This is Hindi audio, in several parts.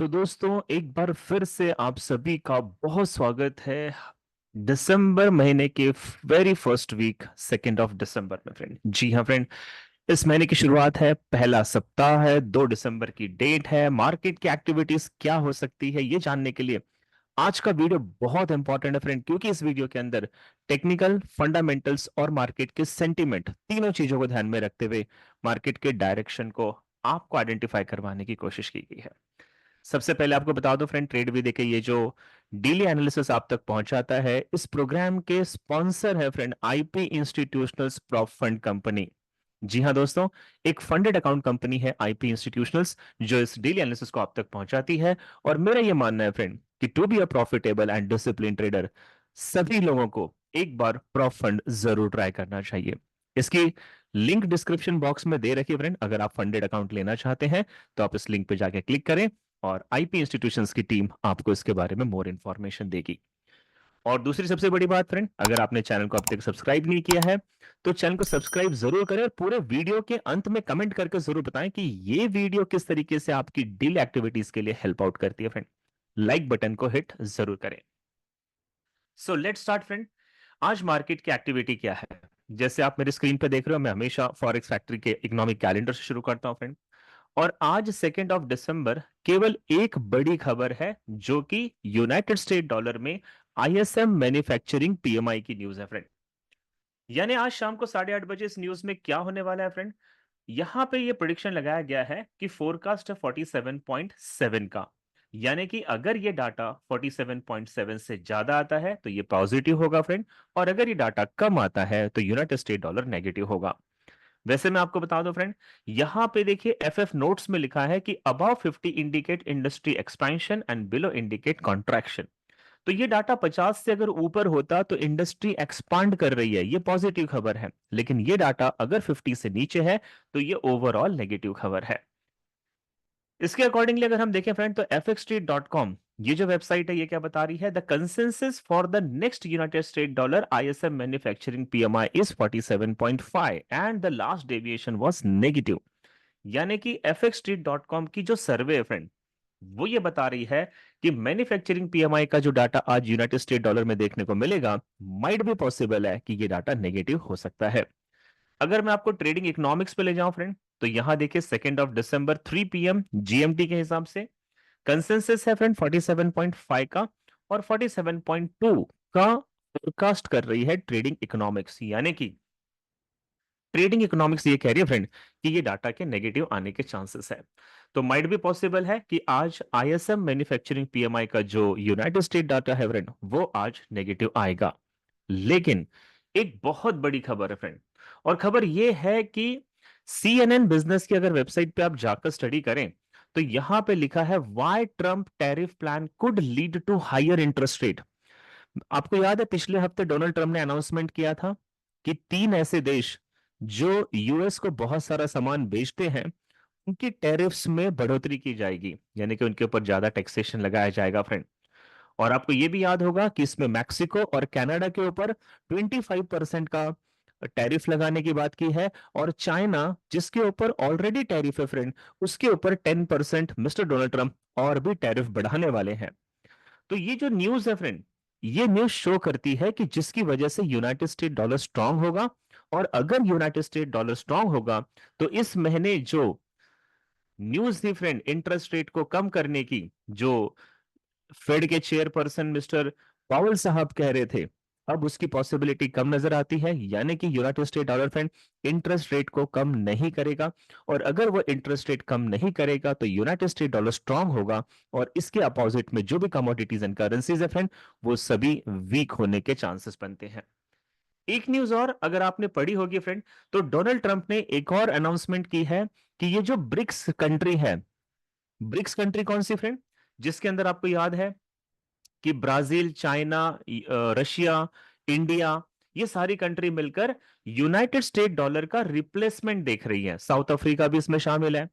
दोस्तों, एक बार फिर से आप सभी का बहुत स्वागत है दिसंबर महीने के वेरी फर्स्ट वीक 2 दिसंबर में फ्रेंड। जी हाँ फ्रेंड, इस महीने की शुरुआत है, पहला सप्ताह है, 2 दिसंबर की डेट है। मार्केट की एक्टिविटीज क्या हो सकती है ये जानने के लिए आज का वीडियो बहुत इंपॉर्टेंट है फ्रेंड, क्योंकि इस वीडियो के अंदर टेक्निकल, फंडामेंटल्स और मार्केट के सेंटिमेंट, तीनों चीजों को ध्यान में रखते हुए मार्केट के डायरेक्शन को आपको आइडेंटिफाई करवाने की कोशिश की गई है। सबसे पहले आपको बता दो फ्रेंड, ट्रेड भी देखे ये जो डेली एनालिसिस आप तक पहुंचाता है, इस प्रोग्राम के स्पॉन्सर है friend IP institutionals prop fund company. जी हाँ दोस्तों, एक फंडेड अकाउंट कंपनी है आईपी इंस्टीट्यूशनल्स जो इस डेली एनालिसिस को आप तक पहुंचाती है। और मेरा ये मानना है फ्रेंड कि to be a profitable and discipline trader सभी लोगों को एक बार प्रॉप फंड जरूर ट्राई करना चाहिए। इसकी लिंक डिस्क्रिप्शन बॉक्स में दे रखी है फ्रेंड, अगर आप फंडेड अकाउंट लेना चाहते हैं तो आप इस लिंक पे जाके क्लिक करें और आईपी इंस्टीट्यूशंस की टीम आपको इसके बारे में मोर इन्फॉर्मेशन देगी। और दूसरी सबसे बड़ी बात फ्रेंड, अगर आपने चैनल को अब तक सब्सक्राइब नहीं किया है तो चैनल को सब्सक्राइब जरूर करें और पूरे वीडियो के अंत में कमेंट करके जरूर बताएं कि ये वीडियो किस तरीके से आपकी डेली एक्टिविटीज के लिए हेल्प आउट करती है फ्रेंड। लाइक बटन को हिट जरूर करें। So let's start friend. आज मार्केट की एक्टिविटी क्या है, जैसे आप मेरे स्क्रीन पे देख रहे हो, मैं हमेशा फॉरेक्स फैक्ट्री के इकोनॉमिक कैलेंडर से शुरू करता हूं फ्रेंड। और आज 2 दिसंबर केवल एक बड़ी खबर है जो कि यूनाइटेड स्टेट डॉलर में आईएसएम मैन्युफैक्चरिंग पीएमआई की न्यूज है फ्रेंड। यानी आज शाम को 8:30 बजे इस न्यूज में क्या होने वाला है फ्रेंड, यहां पे ये प्रिडिक्शन लगाया गया है कि फोरकास्ट है 47.7 का। यानी कि अगर ये डाटा 47.7 से ज्यादा आता है तो ये पॉजिटिव होगा फ्रेंड, और अगर ये डाटा कम आता है तो यूनाइटेड स्टेट डॉलर नेगेटिव होगा। वैसे मैं आपको बता दूं फ्रेंड, यहां पे देखिए एफएफ नोट्स में लिखा है कि above 50 indicate industry expansion and below indicate contraction. तो ये डाटा 50 से अगर ऊपर होता तो इंडस्ट्री एक्सपांड कर रही है, ये पॉजिटिव खबर है। लेकिन ये डाटा अगर 50 से नीचे है तो ये ओवरऑल नेगेटिव खबर है। इसके अकॉर्डिंगली अगर हम देखें फ्रेंड तो fxtrade.com ये जो वेबसाइट है ये क्या बता रही है, the consensus for the next United state dollar ISM manufacturing PMI is 47.5 and the last deviation was negative. यानी कि fxtrade.com की जो सर्वे है फ्रेंड, वो ये बता रही है कि मैन्युफैक्चरिंग पीएमआई का जो डाटा आज यूनाइटेड स्टेट डॉलर में देखने को मिलेगा, माइट भी पॉसिबल है कि ये डाटा नेगेटिव हो सकता है। अगर मैं आपको ट्रेडिंग इकोनॉमिक्स पे ले जाऊं फ्रेंड, तो यहां देखिए 2 दिसंबर 3 PM जीएमटी के हिसाब से कंसेंसस है फ्रेंड 47.5 का, और 47.2 का फोरकास्ट कर रही है ट्रेडिंग इकोनॉमिक्स। यानी कि ट्रेडिंग इकोनॉमिक्स ये कह रही है फ्रेंड कि ये डाटा के नेगेटिव आने के चांसेस है। तो माइट भी पॉसिबल है कि आज आईएसएम मैन्युफैक्चरिंग पीएमआई का जो यूनाइटेड स्टेट डाटा है फ्रेंड वो आज नेगेटिव आएगा। लेकिन एक बहुत बड़ी खबर है फ्रेंड, और खबर ये है कि सीएनएन बिजनेस की अगर वेबसाइट पे आप जाकर स्टडी करें तो यहां पे लिखा है why Trump tariff plan could lead to higher interest rate. आपको याद है पिछले हफ्ते डोनाल्ड ट्रम्प ने अनाउंसमेंट किया था कि 3 ऐसे देश जो यूएस को बहुत सारा सामान बेचते हैं उनकी टैरिफ्स में बढ़ोतरी की जाएगी, यानी कि उनके ऊपर ज्यादा टैक्सेशन लगाया जाएगा फ्रेंड। और आपको यह भी याद होगा कि इसमें मैक्सिको और कनाडा के ऊपर 25% का टैरिफ लगाने की बात की है, और चाइना जिसके ऊपर ऑलरेडी टैरिफ है फ्रेंड उसके ऊपर 10% मिस्टर डोनाल्ड ट्रंप और भी टैरिफ बढ़ाने वाले हैं। तो ये जो न्यूज है फ्रेंड, ये न्यूज शो करती है कि जिसकी वजह से यूनाइटेड स्टेट डॉलर स्ट्रांग होगा, और अगर यूनाइटेड स्टेट डॉलर स्ट्रांग होगा तो इस महीने जो न्यूज थी फ्रेंड इंटरेस्ट रेट को कम करने की, जो फेड के चेयरपर्सन मिस्टर पावेल साहब कह रहे थे, अब उसकी पॉसिबिलिटी कम नजर आती है। यानी कि United state dollar friend interest rate को कम नहीं करेगा, और अगर वो इंटरेस्ट रेट कम नहीं करेगा तो यूनाइटेड स्टेट डॉलर स्ट्रांग होगा, और इसके अपोजिट में जो भी कमोडिटीज एंड करेंसीज है फ्रेंड वो सभी वीक होने के चांसेस बनते हैं। एक न्यूज और अगर आपने पढ़ी होगी फ्रेंड, तो डोनाल्ड ट्रंप ने एक और अनाउंसमेंट की है कि ये जो ब्रिक्स कंट्री है, ब्रिक्स कंट्री कौन सी फ्रेंड, जिसके अंदर आपको याद है कि ब्राजील, चाइना, रशिया, इंडिया, ये सारी कंट्री मिलकर यूनाइटेड स्टेट डॉलर का रिप्लेसमेंट देख रही है। साउथ अफ्रीका भी इसमें शामिल है।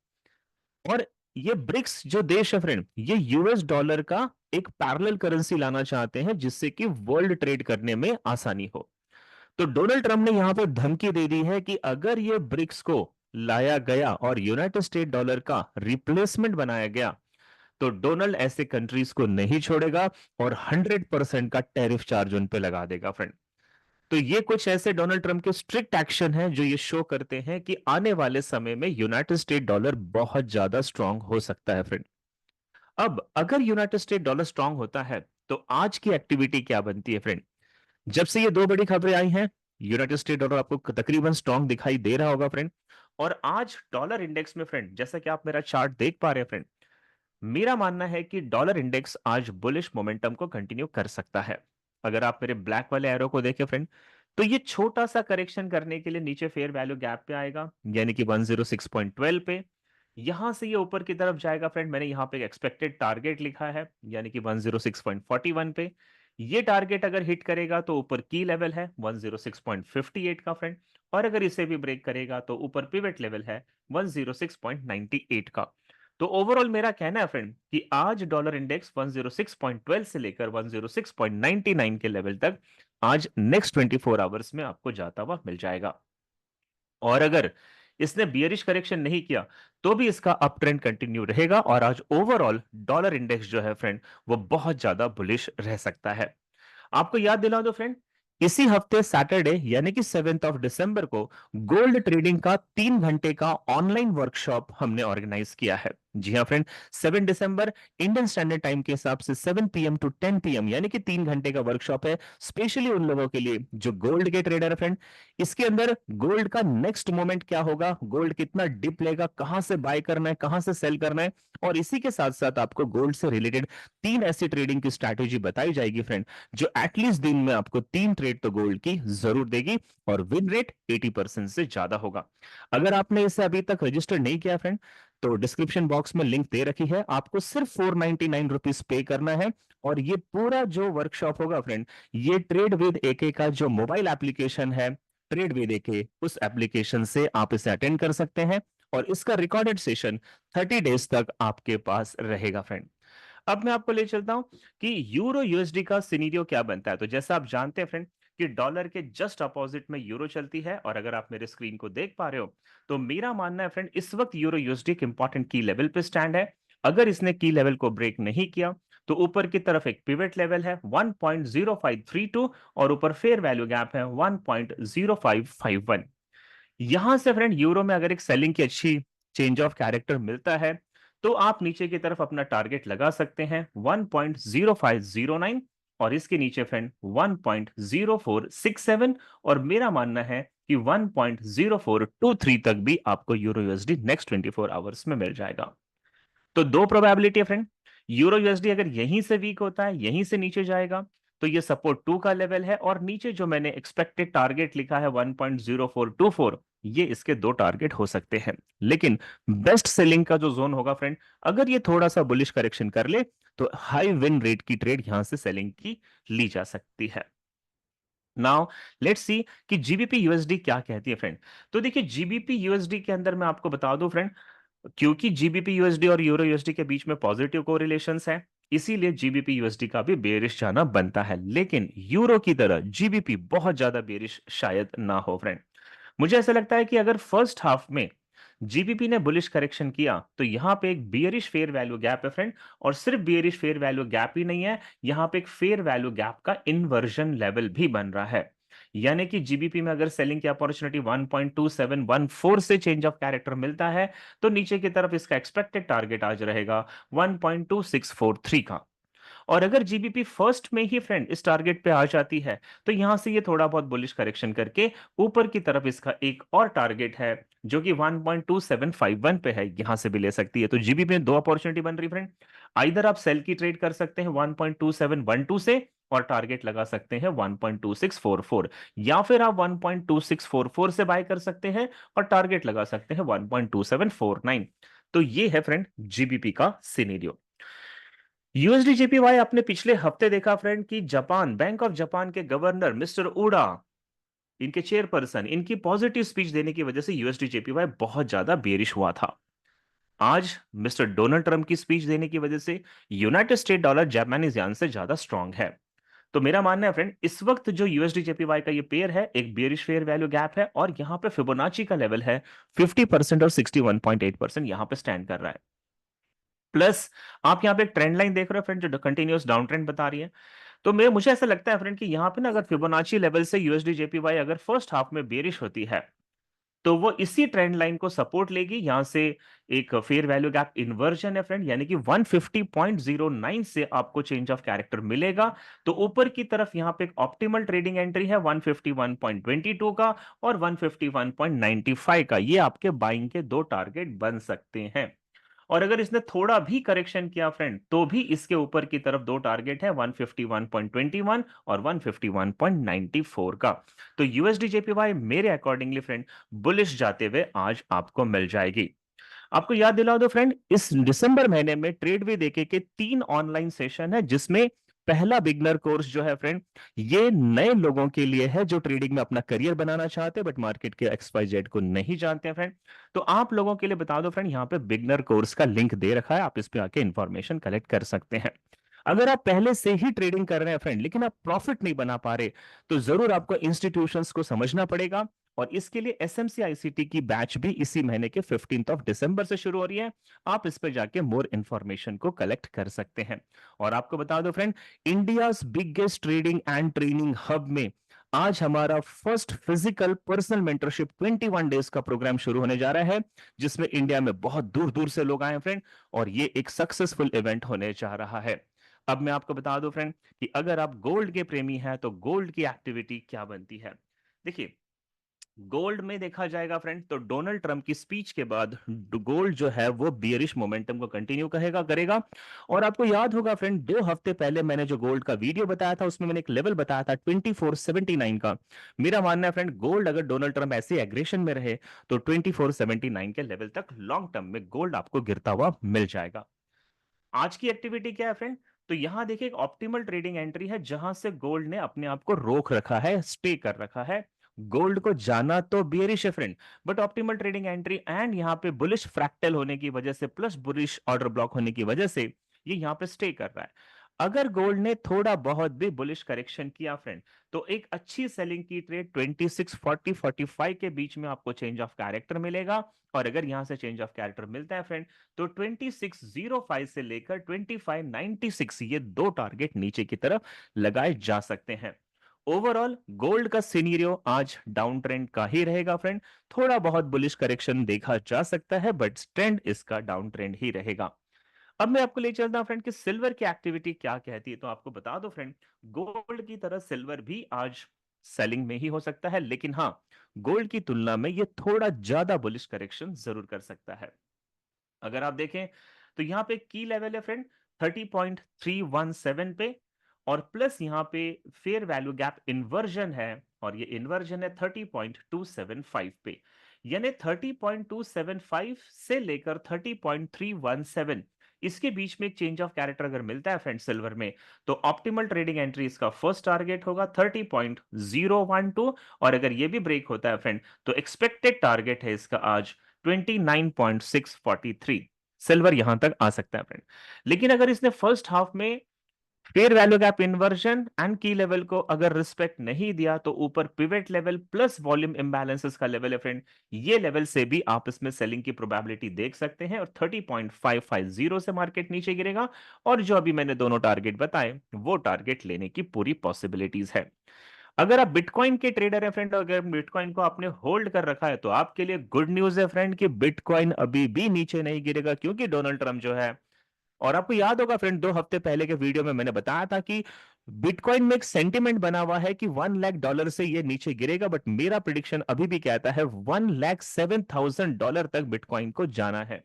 और ये ब्रिक्स जो देश है फ्रेंड, ये यूएस डॉलर का एक पैरेलल करेंसी लाना चाहते हैं जिससे कि वर्ल्ड ट्रेड करने में आसानी हो। तो डोनाल्ड ट्रंप ने यहां पर धमकी दे दी है कि अगर ये ब्रिक्स को लाया गया और यूनाइटेड स्टेट डॉलर का रिप्लेसमेंट बनाया गया तो डोनाल्ड ऐसे कंट्रीज को नहीं छोड़ेगा और 100% का टैरिफ चार्ज उन पे लगा देगा फ्रेंड। तो ये कुछ ऐसे डोनाल्ड ट्रंप के स्ट्रिक्ट एक्शन हैं जो ये शो करते हैं कि आने वाले समय में यूनाइटेड स्टेट डॉलर बहुत ज्यादा स्ट्रांग हो सकता है फ्रेंड। अब अगर यूनाइटेड स्टेट डॉलर स्ट्रांग होता है तो आज की एक्टिविटी क्या बनती है फ्रेंड। जब से ये दो बड़ी खबरें आई हैं, यूनाइटेड स्टेट डॉलर आपको तकरीबन स्ट्रांग दिखाई दे रहा होगा फ्रेंड। और आज डॉलर इंडेक्स में फ्रेंड, जैसा कि आप मेरा चार्ट देख पा रहे हैं फ्रेंड, मेरा मानना है कि डॉलर इंडेक्स आज बुलिश मोमेंटम को कंटिन्यू कर सकता है। अगर आप मेरे ब्लैक वाले एरो को देखें फ्रेंड, तो ये छोटा सा करेक्शन करने के लिए नीचे फेयर वैल्यू गैप पे आएगा, यानी कि 106.12 पे। यहां से ये ऊपर की तरफ जाएगा फ्रेंड, मैंने यहां पे एक्सपेक्टेड टारगेट लिखा है, यानी कि 106.41 पे। ये टारगेट अगर हिट करेगा तो ऊपर की लेवल है 106.58 का फ्रेंड, और अगर इसे भी ब्रेक करेगा तो ऊपर पिवट लेवल है 106.98 का। तो ओवरऑल मेरा कहना है फ्रेंड कि आज डॉलर इंडेक्स 106.12 से लेकर 106.99 के लेवल तक आज नेक्स्ट 24 आवर्स में आपको जाता हुआ मिल जाएगा। और अगर इसने बियरिश करेक्शन नहीं किया तो भी इसका अप ट्रेंड कंटिन्यू रहेगा और आज ओवरऑल डॉलर इंडेक्स जो है फ्रेंड वो बहुत ज्यादा बुलिश रह सकता है। आपको याद दिला दो फ्रेंड, इसी हफ्ते सैटरडे यानी कि 7 दिसंबर को गोल्ड ट्रेडिंग का 3 घंटे का ऑनलाइन वर्कशॉप हमने ऑर्गेनाइज किया है। जी हाँ फ्रेंड, 7 दिसंबर इंडियन स्टैंडर्ड टाइम के हिसाब से 7 PM to 10 PM यानी कि 3 घंटे का वर्कशॉप है, स्पेशली उन लोगों के लिए जो गोल्ड के ट्रेडर है फ्रेंड। इसके अंदर गोल्ड का नेक्स्ट मोमेंट क्या होगा, गोल्ड कितना डिप लेगा, कहां से बाय करना है, कहां से सेल करना है, और इसी के साथ साथ आपको गोल्ड से रिलेटेड 3 ऐसी ट्रेडिंग की स्ट्रैटेजी बताई जाएगी फ्रेंड जो एटलीस्ट दिन में आपको 3 ट्रेड तो गोल्ड की जरूर देगी और विन रेट 80% से ज्यादा होगा। अगर आपने इसे अभी तक रजिस्टर नहीं किया फ्रेंड, तो डिस्क्रिप्शन बॉक्स में लिंक दे रखी है, आपको सिर्फ 499 रुपीज पे करना है। और ये पूरा जो वर्कशॉप होगा फ्रेंड, ये ट्रेड विद एके का जो मोबाइल एप्लीकेशन है, ट्रेड विद एके, उस एप्लीकेशन से आप इसे अटेंड कर सकते हैं और इसका रिकॉर्डेड सेशन 30 डेज तक आपके पास रहेगा फ्रेंड। अब मैं आपको ले चलता हूं कि यूरो यूएसडी का सिनेरियो क्या बनता है। तो जैसा आप जानते हैं फ्रेंड कि डॉलर के जस्ट अपोजिट में यूरो चलती है, और अगर आप मेरे स्क्रीन को देख पा रहे हो तो मेरा मानना है फ्रेंड इस वक्त यूरो यूएसडी एक इंपॉर्टेंट की लेवल पे स्टैंड है। अगर इसने की लेवल को ब्रेक नहीं किया तो ऊपर की तरफ एक पिवट लेवल है 1.0532 और ऊपर फेयर वैल्यू गैप है 1.0551। यहां से फ्रेंड यूरो में अगर एक सेलिंग की अच्छी चेंज ऑफ कैरेक्टर मिलता है तो आप नीचे की तरफ अपना टारगेट लगा सकते हैं 1.0509, और इसके नीचे फ्रेंड 1.0467, और मेरा मानना है कि 1.0423 तक भी आपको यूरो यूएसडी नेक्स्ट 24 आवर्स में मिल जाएगा। तो दो प्रोबेबिलिटी है फ्रेंड, यूरो यूएसडी अगर यहीं से वीक होता है, यहीं से नीचे जाएगा तो ये सपोर्ट 2 का लेवल है, और नीचे जो मैंने एक्सपेक्टेड टारगेट लिखा है 1.0424, ये इसके दो टारगेट हो सकते हैं। लेकिन बेस्ट सेलिंग का जो जोन होगा फ्रेंड, अगर ये थोड़ा सा बुलिश करेक्शन कर ले तो हाई विन रेट की ट्रेड यहां से सेलिंग की ली जा सकती है। नाउ लेट्स सी कि जीबीपी यूएसडी क्या कहती है फ्रेंड। तो देखिए जीबीपी यूएसडी के अंदर मैं आपको बता दूं फ्रेंड, क्योंकि जीबीपी यूएसडी और यूरो यूएसडी के बीच में पॉजिटिव कोरिलेशंस है, इसीलिए जीबीपी यूएसडी का भी बेरिश जाना बनता है। लेकिन यूरो की तरह जीबीपी बहुत ज्यादा बेरिश शायद ना हो फ्रेंड। मुझे ऐसा लगता है कि अगर फर्स्ट हाफ में जीबीपी ने बुलिश करेक्शन किया तो यहां पे एक बियरिश फेयर वैल्यू गैप है फ्रेंड, और सिर्फ बियरिश फेयर वैल्यू गैप ही नहीं है, यहां पे एक फेयर वैल्यू गैप का इन्वर्जन लेवल भी बन रहा है। यानी कि जीबीपी में अगर सेलिंग की अपॉर्चुनिटी 1.2714 से चेंज ऑफ कैरेक्टर मिलता है तो नीचे की तरफ इसका एक्सपेक्टेड टारगेट आज रहेगा 1.2643 का। और अगर जीबीपी फर्स्ट में ही फ्रेंड इस टारगेट पे आ जाती है तो यहां से ये थोड़ा बहुत बुलिश करेक्शन करके ऊपर की तरफ इसका एक और टारगेट है जो कि 1.2751 पे है, यहां से भी ले सकती है। तो जीबीपी में दो अपॉर्चुनिटी बन रही फ्रेंड, आइदर आप सेल की ट्रेड कर सकते हैं 1.2712 से और टारगेट लगा सकते हैं 1.2644, या फिर आप 1.2644 से बाय कर सकते हैं और टारगेट लगा सकते हैं 1.2749। तो ये है फ्रेंड जीबीपी का सिनेरियो। यूएसडी जेपीवाई आपने पिछले हफ्ते देखा फ्रेंड कि जापान, बैंक ऑफ जापान के गवर्नर मिस्टर उडा, इनके चेयरपर्सन, इनकी पॉजिटिव स्पीच देने की वजह से यूएसडी जेपीवाई बहुत ज्यादा बेरिश हुआ था। आज मिस्टर डोनाल्ड ट्रंप की स्पीच देने की वजह से यूनाइटेड स्टेट डॉलर जापानीज यान से ज्यादा स्ट्रांग है। तो मेरा मानना है फ्रेंड, इस वक्त जो यूएसडी जेपीवाई का ये पेयर है, एक बियरिश फेयर वैल्यू गैप है और यहां पे फिबोनाची का लेवल है 50% और 61.8% यहां पे स्टैंड कर रहा है। प्लस आप यहां पे एक ट्रेंड लाइन देख रहे हो फ्रेंड, जो कंटिन्यूअस डाउन ट्रेंड बता रही है। तो मुझे ऐसा लगता है फ्रेंड कि यहाँ पे ना, अगर फिबोनाची लेवल से यूएसडी जेपीवाई अगर फर्स्ट हाफ में बेरिश होती है, तो वो इसी ट्रेंड लाइन को सपोर्ट लेगी। यहां से एक फेयर वैल्यू गैप इन्वर्जन है फ्रेंड, यानी कि 150.09 से आपको चेंज ऑफ कैरेक्टर मिलेगा। तो ऊपर की तरफ यहां पे एक ऑप्टिमल ट्रेडिंग एंट्री है 151.22 का और 151.95 का, ये आपके बाइंग के दो टारगेट बन सकते हैं। और अगर इसने थोड़ा भी करेक्शन किया फ्रेंड, तो भी इसके ऊपर की तरफ दो टारगेट है 151.21 और 151.94 का। तो यूएसडी जेपीवाई मेरे अकॉर्डिंगली फ्रेंड बुलिश जाते हुए आज आपको मिल जाएगी। आपको याद दिला दो फ्रेंड, इस दिसंबर महीने में ट्रेडवे देखे के 3 ऑनलाइन सेशन है, जिसमें पहला बिगनर कोर्स जो है फ्रेंड, ये नए लोगों के लिए है जो ट्रेडिंग में अपना करियर बनाना चाहते हैं बट मार्केट के XYZ को नहीं जानते हैं फ्रेंड। तो आप लोगों के लिए बता दो फ्रेंड, यहाँ पे बिगनर कोर्स का लिंक दे रखा है, आप इस पे आके इंफॉर्मेशन कलेक्ट कर सकते हैं। अगर आप पहले से ही ट्रेडिंग कर रहे हैं फ्रेंड, लेकिन आप प्रॉफिट नहीं बना पा रहे, तो जरूर आपको इंस्टीट्यूशंस को समझना पड़ेगा। और इसके लिए एसएमसी आईसीटी की बैच भी इसी महीने के 15 दिसंबर से शुरू हो रही है। आप इस पर जाके मोर इंफॉर्मेशन को कलेक्ट कर सकते हैं। और आपको बता दो friend, India biggest trading and training hub में आज हमारा first physical personal mentorship 21 days का प्रोग्राम शुरू होने जा रहा है, जिसमें इंडिया में बहुत दूर दूर से लोग आए हैं फ्रेंड, और ये एक सक्सेसफुल इवेंट होने जा रहा है। अब मैं आपको बता दूं फ्रेंड कि अगर आप गोल्ड के प्रेमी हैं, तो गोल्ड की एक्टिविटी क्या बनती है। देखिए, गोल्ड में देखा जाएगा फ्रेंड, तो डोनाल्ड ट्रंप की स्पीच के बाद गोल्ड जो है वो बियरिश मोमेंटम को कंटिन्यू करेगा। और आपको याद होगा फ्रेंड, 2 हफ्ते पहले मैंने जो गोल्ड का वीडियो बताया था, उसमें मैंने एक लेवल बताया था 2479 का। मेरा मानना है फ्रेंड, गोल्ड अगर डोनाल्ड ट्रंप ऐसे एग्रेशन में रहे, तो 2479 के लेवल तक लॉन्ग टर्म में गोल्ड आपको गिरता हुआ मिल जाएगा। आज की एक्टिविटी क्या है फ्रेंड, तो यहां देखिए एक ऑप्टिमल ट्रेडिंग एंट्री है, जहां से गोल्ड ने अपने आप को रोक रखा है, स्टे कर रखा है। गोल्ड को जाना तो बियरिश है friend, but optimal trading entry and यहां पे बुलिश फ्रैक्टल होने की वजह से प्लस बुलिश ऑर्डर ब्लॉक होने की वजह से ये यहां पे स्टे कर रहा है। अगर गोल्ड ने थोड़ा बहुत भी बुलिश करेक्शन किया फ्रेंड, तो एक अच्छी सेलिंग की ट्रेड 2640-45 के बीच में आपको चेंज ऑफ कैरेक्टर मिलेगा। और अगर यहां से चेंज ऑफ कैरेक्टर मिलता है फ्रेंड, तो 2605 से लेकर 2596 ये दो टारगेट नीचे की तरफ लगाए जा सकते हैं। ओवरऑल गोल्ड का सिनेरियो आज डाउन ट्रेंड का ही रहेगा फ्रेंड। थोड़ा बहुत बुलिश करेक्शन देखा जा सकता है, बट ट्रेंड इसका डाउन ट्रेंड ही रहेगा। अब मैं आपको ले चलता हूं फ्रेंड कि सिल्वर की एक्टिविटी क्या कहती है। तो आपको बता दो फ्रेंड, गोल्ड की तरह सिल्वर भी आज सेलिंग में ही हो सकता है, लेकिन हाँ, गोल्ड की तुलना में ये थोड़ा ज्यादा बुलिश करेक्शन जरूर कर सकता है। अगर आप देखें, तो यहां पे की लेवल है फ्रेंड 30.317 पे, और प्लस यहां पे फेयर वैल्यू गैप इन्वर्जन है, और ये इन्वर्जन है 30.275 पे। यानी 30.275 से लेकर 30.317, इसके बीच में एक चेंज ऑफ कैरेक्टर अगर मिलता है फ्रेंड सिल्वर में, तो ऑप्टिमल ट्रेडिंग एंट्री इसका फर्स्ट टारगेट होगा 30.012। और अगर ये भी ब्रेक होता है फ्रेंड, तो एक्सपेक्टेड टारगेट है इसका आज 29.643। सिल्वर यहां तक आ सकता है फ्रेंड। लेकिन अगर इसने फर्स्ट हाफ में fair value gap inversion and की लेवल को अगर रिस्पेक्ट नहीं दिया, तो ऊपर pivot level plus volume imbalances का लेवल है फ्रेंड, ये लेवल से भी आप इसमें सेलिंग की प्रोबेबिलिटी देख सकते हैं। और 30.550 से मार्केट नीचे गिरेगा, और जो अभी मैंने दोनों टारगेट बताए, वो टारगेट लेने की पूरी पॉसिबिलिटीज है। अगर आप बिटकॉइन के ट्रेडर हैं फ्रेंड, अगर बिटकॉइन को आपने होल्ड कर रखा है, तो आपके लिए गुड न्यूज है फ्रेंड कि बिटकॉइन अभी भी नीचे नहीं गिरेगा, क्योंकि डोनाल्ड ट्रंप जो है, और आपको याद होगा फ्रेंड, 2 हफ्ते पहले के वीडियो में मैंने बताया था कि बिटकॉइन में एक सेंटिमेंट बना हुआ है कि $1 लाख से ये नीचे गिरेगा, बट मेरा प्रिडिक्शन अभी भी कहता है $1,07,000 तक बिटकॉइन को जाना है।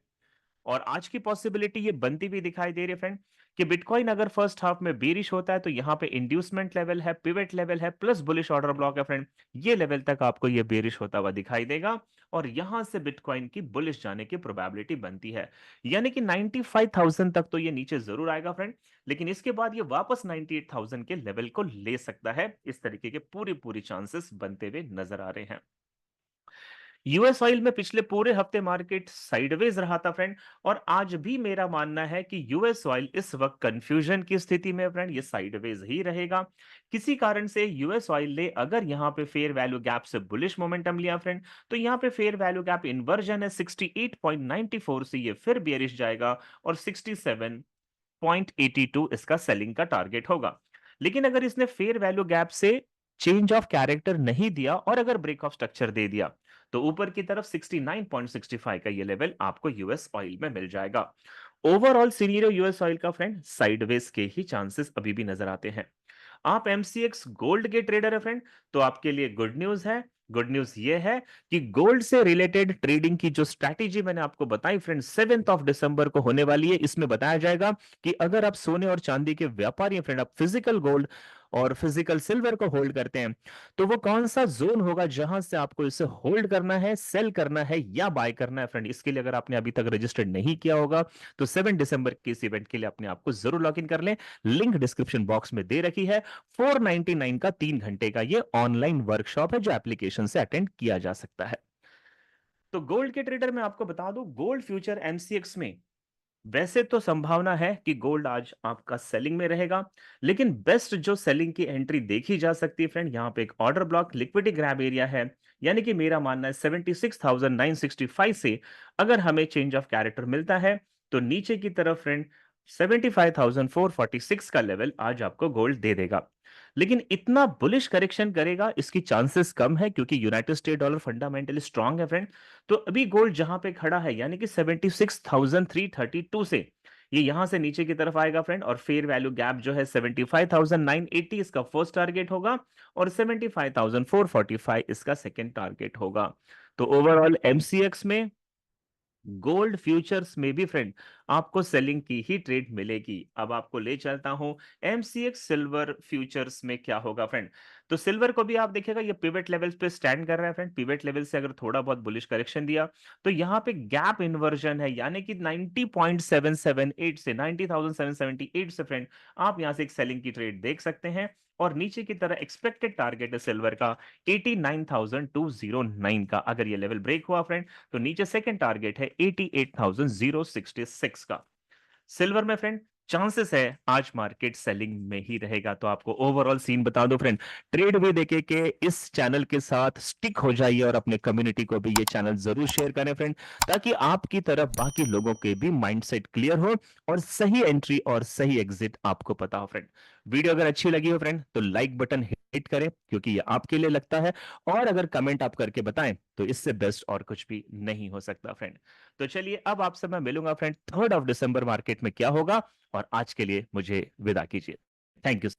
और आज की पॉसिबिलिटी ये बनती भी दिखाई दे रही है फ्रेंड, कि बिटकॉइन अगर फर्स्ट हाफ में बेरिश होता है, तो यहां पे इंड्यूसमेंट लेवल है, पिवट लेवल है, प्लस बुलिश ऑर्डर ब्लॉक है फ्रेंड, ये लेवल तक आपको ये बेरिश होता हुआ दिखाई देगा। और यहां से बिटकॉइन की बुलिश जाने की प्रोबेबिलिटी बनती है, यानी कि 95,000 तक तो ये नीचे जरूर आएगा फ्रेंड, लेकिन इसके बाद ये वापस 98,000 के लेवल को ले सकता है। इस तरीके के पूरी पूरी चांसेस बनते हुए नजर आ रहे हैं। यूएस ऑयल में पिछले पूरे हफ्ते मार्केट साइडवेज रहा था फ्रेंड, और आज भी मेरा मानना है कि यूएस ऑयल इस वक्त कंफ्यूजन की स्थिति में फ्रेंड, ये साइडवेज ही रहेगा। किसी कारण से यूएस ऑयल ने अगर यहां पे फेयर वैल्यू गैप से बुलिश मोमेंटम लिया फ्रेंड, तो यहां पे फेयर वैल्यू गैप इन्वर्जन है 68.94 से ये फिर बेरिश जाएगा और 67.82 इसका सेलिंग का टारगेट होगा। लेकिन अगर इसने फेयर वैल्यू गैप से चेंज ऑफ कैरेक्टर नहीं दिया और अगर ब्रेक ऑफ स्ट्रक्चर दे दिया, तो ऊपर की तरफ 69.65 का ये लेवल आपको यूएस ऑयल में मिल जाएगा। ओवरऑल सीनियर यूएस ऑयल का फ्रेंड साइडवेज के ही चांसेस अभी भी नजर आते हैं। आप एमसीएक्स गोल्ड के ट्रेडर है फ्रेंड, तो आपके लिए गुड न्यूज है। गुड न्यूज ये है कि गोल्ड से रिलेटेड ट्रेडिंग की जो स्ट्रैटेजी मैंने आपको बताई फ्रेंड 7 दिसंबर को होने वाली है, इसमें बताया जाएगा कि अगर आप सोने और चांदी के व्यापारी हैं फ्रेंड, आप फिजिकल गोल्ड और फिजिकल सिल्वर को होल्ड करते हैं, तो वो कौन सा जोन होगा जहां से आपको इसे होल्ड करना है, सेल करना है या बाय करना है फ्रेंड। इसके लिए अगर आपने अभी तक रजिस्टर्ड नहीं किया होगा, तो 7 दिसंबर के इस इवेंट के लिए अपने आप को जरूर लॉग इन कर लें। लिंक डिस्क्रिप्शन बॉक्स में दे रखी है। 499 का 3 घंटे का ये ऑनलाइन वर्कशॉप है जो एप्लीकेशन से अटेंड किया जा सकता है। तो गोल्ड के ट्रेडर में आपको बता दूं, गोल्ड फ्यूचर एमसीएक्स में वैसे तो संभावना है कि गोल्ड आज आपका सेलिंग में रहेगा, लेकिन बेस्ट जो सेलिंग की एंट्री देखी जा सकती है फ्रेंड, यहां पे एक order block liquidity grab area है। यानी कि मेरा मानना है 76,965 से अगर हमें चेंज ऑफ कैरेक्टर मिलता है, तो नीचे की तरफ फ्रेंड 75,446 का लेवल आज आपको गोल्ड दे देगा। लेकिन इतना बुलिश करेक्शन करेगा इसकी चांसेस कम है, क्योंकि United state dollar fundamentally strong है फ्रेंड। तो अभी गोल्ड जहां पे खड़ा है, यानी कि 76,332 से ये यहां से नीचे की तरफ आएगा फ्रेंड, और फेयर वैल्यू गैप जो है 75,980 इसका फर्स्ट टारगेट होगा और 75,445 इसका सेकंड टारगेट होगा। तो ओवरऑल एमसीएक्स में गोल्ड फ्यूचर्स में भी फ्रेंड आपको सेलिंग की ही ट्रेड मिलेगी। अब आपको ले चलता हूं एमसीएक्स सिल्वर फ्यूचर्स में क्या होगा फ्रेंड। तो सिल्वर को भी आप देखिएगा, ये पिवट लेवल्स पे स्टैंड कर रहा है फ्रेंड। पिवट लेवल से अगर थोड़ा बहुत बुलिश करेक्शन दिया, तो यहां पे गैप इन्वर्जन है, यानी कि 90.778 से 90,778 से फ्रेंड आप यहां से एक सेलिंग की ट्रेड देख सकते हैं। और नीचे की तरह एक्सपेक्टेड टारगेट है सिल्वर का 89,209 का। अगर ये लेवल ब्रेक हुआ फ्रेंड, तो नीचे सेकंड टारगेट है 88,066 का। सिल्वर में फ्रेंड चांसेस है आज मार्केट सेलिंग में ही रहेगा। तो आपको ओवरऑल सीन बता दो फ्रेंड, ट्रेड वे देखे के इस चैनल के साथ स्टिक हो जाइए और अपने कम्युनिटी को भी ये चैनल जरूर शेयर करें फ्रेंड, ताकि आपकी तरफ बाकी लोगों के भी माइंडसेट क्लियर हो और सही एंट्री और सही एग्जिट आपको पता हो फ्रेंड। वीडियो अगर अच्छी लगी हो फ्रेंड, तो लाइक बटन हिट करें, क्योंकि ये आपके लिए लगता है। और अगर कमेंट आप करके बताएं, तो इससे बेस्ट और कुछ भी नहीं हो सकता फ्रेंड। तो चलिए अब आपसे मैं मिलूंगा फ्रेंड 3 दिसंबर मार्केट में क्या होगा, और आज के लिए मुझे विदा कीजिए। Thank you.